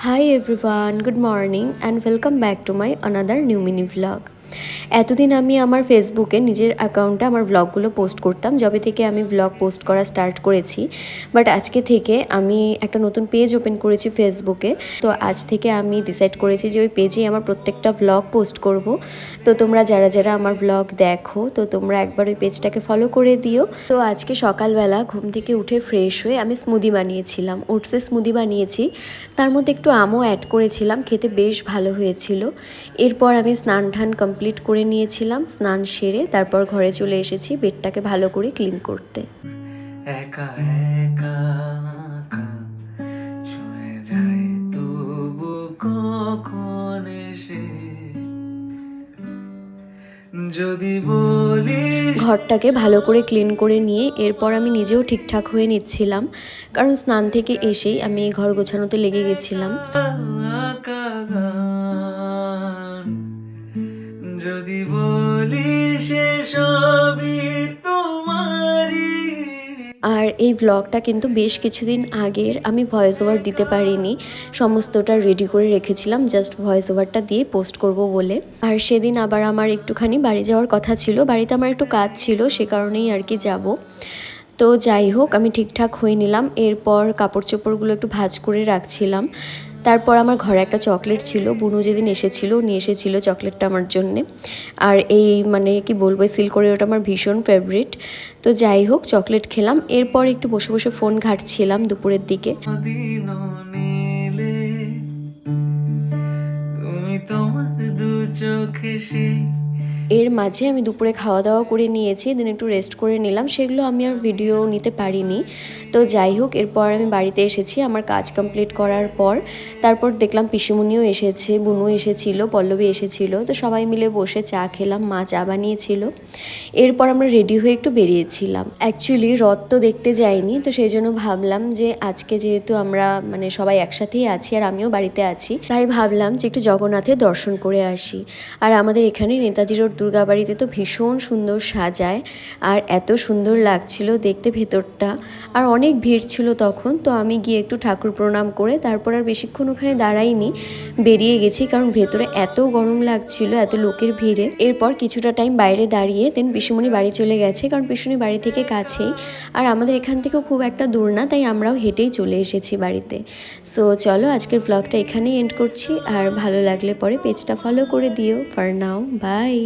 Hi everyone, good morning and welcome back to my another new mini vlog. এতদিন আমি আমার ফেসবুকে নিজের অ্যাকাউন্টে আমার ব্লগগুলো পোস্ট করতাম যবে থেকে আমি ব্লগ পোস্ট করা স্টার্ট করেছি। বাট আজকে থেকে আমি একটা নতুন পেজ ওপেন করেছি ফেসবুকে। তো আজ থেকে আমি ডিসাইড করেছি যে ওই পেজে আমার প্রত্যেকটা ব্লগ পোস্ট করব। তো তোমরা যারা যারা আমার ব্লগ দেখো তো তোমরা একবার ওই পেজটাকে ফলো করে দিও। তো আজকে সকালবেলা ঘুম থেকে উঠে ফ্রেশ হয়ে আমি স্মুদি বানিয়েছিলাম, ওটসের স্মুদি বানিয়েছি। তার মধ্যে একটু আমও অ্যাড করেছিলাম, খেতে বেশ ভালো হয়েছিল। এরপর আমি স্নান টান কমপ্লিট করে নিয়েছিলাম, স্নান সেরে তারপর ঘরে চলে এসেছি বেডটাকে ভালো করে ক্লিন করতে। একা একা ছুঁয়ে যায় তবু কখন এসে যদি বলি। ঘরটাকে ভালো করে ক্লিন করে নিয়ে এরপর আমি নিজেও ঠিকঠাক হয়ে নিচ্ছিলাম, কারণ স্নান থেকে এসেই আমি ঘর গোছানোতে লেগে গেছিলাম। যদি বলি সে সবই তোমারই। আর এই ব্লগটা কিন্তু বেশ কিছুদিন আগের, আমি ভয়েস ওভার দিতে পারিনি, সমস্তটা রেডি করে রেখেছিলাম জাস্ট ভয়েস ওভারটা দিয়ে পোস্ট করব বলে। আর সেদিন আবার আমার একটুখানি বাড়ি যাওয়ার কথা ছিল, বাড়িতে আমার একটু কাজ ছিল, সে কারণেই আর কি যাব। তো যাই হোক আমি ঠিকঠাক হয়ে নিলাম। এরপর কাপড় চোপড়গুলো একটু ভাঁজ করে রাখছিলাম। তারপর আমার ঘরে একটা চকলেট ছিল, বুনু যেদিন এসেছিল নিয়ে এসেছিল চকলেটটা আমার জন্যে। আর এই কি বলবো, সিল করে ওটা আমার ভীষণ ফেভারিট। তো যাই হোক চকলেট খেলাম, এরপর একটু বসে বসে ফোন ঘাঁটছিলাম দুপুরের দিকে। তুমি তোমার দু চোখে সেই। এর মাঝে আমি দুপুরে খাওয়া দাওয়া করে নিয়েছি, দেন একটু রেস্ট করে নিলাম, সেগুলো আমি আর ভিডিও নিতে পারিনি। তো যাই হোক এরপর আমি বাড়িতে এসেছি আমার কাজ কমপ্লিট করার পর। তারপর দেখলাম পিসিমণিও এসেছে, বুনু এসেছিল, পল্লবী এসেছিল। তো সবাই মিলে বসে চা খেলাম, মা চা বানিয়েছিল। এরপর আমরা রেডি হয়ে একটু বেরিয়েছিলাম। অ্যাকচুয়ালি রথ তো দেখতে যাইনি, তো সেই জন্য ভাবলাম যে আজকে যেহেতু আমরা সবাই একসাথেই আছি আর আমিও বাড়িতে আছি, তাই ভাবলাম যে একটু জগন্নাথের দর্শন করে আসি। আর আমাদের এখানে নেতাজি রোড দুর্গাবাড়িতে তো ভীষণ সুন্দর সাজায়, আর এত সুন্দর লাগছিল দেখতে ভেতরটা। আর অনেক ভিড় ছিল তখন, তো আমি গিয়ে একটু ঠাকুর প্রণাম করে তারপর আর বেশিক্ষণ ওখানে দাঁড়াইনি, বেরিয়ে গেছি, কারণ ভেতরে এত গরম লাগছিল এত লোকের ভিড়ে। এরপর কিছুটা টাইম বাইরে দাঁড়িয়ে দেন পিসুমণি বাড়ি চলে গেছে, কারণ পিসুমণি বাড়ি থেকে কাছেই, আর আমাদের এখান থেকেও খুব একটা দূর না, তাই আমরাও হেঁটেই চলে এসেছি বাড়িতে। সো চলো আজকের ব্লগটা এখানেই এন্ড করছি, আর ভালো লাগলে পরে পেজটা ফলো করে দিও। For now by.